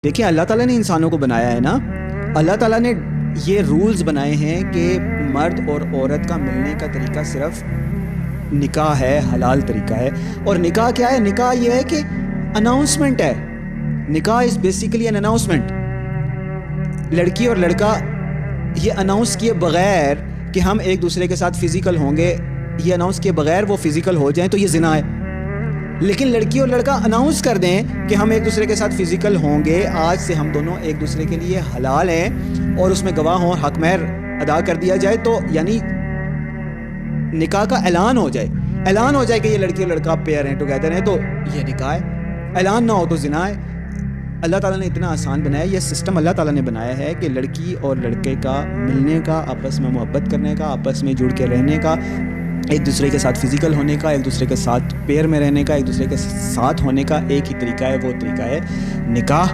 देखिए, अल्लाह ताला ने इंसानों को बनाया है ना, अल्लाह ताला ने ये रूल्स बनाए हैं कि मर्द और औरत का मिलने का तरीका सिर्फ निकाह है, हलाल तरीका है। और निकाह क्या है? निकाह ये है कि अनाउंसमेंट है। निकाह इज़ बेसिकली एन अनाउंसमेंट। लड़की और लड़का ये अनाउंस किए बगैर कि हम एक दूसरे के साथ फिज़िकल होंगे, ये अनाउंस किए बगैर वो फिज़िकल हो जाएं तो ये ज़िना है। लेकिन लड़की और लड़का अनाउंस कर दें कि हम एक दूसरे के साथ फिज़िकल होंगे, आज से हम दोनों एक दूसरे के लिए हलाल हैं, और उसमें गवाह हों, हक महर अदा कर दिया जाए, तो यानी निकाह का ऐलान हो जाए। ऐलान हो जाए कि ये लड़की और लड़का पेयर हैं, टुगेदर हैं, तो ये निकाह है। ऐलान ना हो तो ज़िना है। अल्लाह ताला ने इतना आसान बनाया, ये सिस्टम अल्लाह ताला ने बनाया है कि लड़की और लड़के का मिलने का, आपस में मोहब्बत करने का, आपस में जुड़ के रहने का, एक दूसरे के साथ फिज़िकल होने का, एक दूसरे के साथ पेयर में रहने का, एक दूसरे के साथ होने का एक ही तरीका है, वो तरीका है निकाह।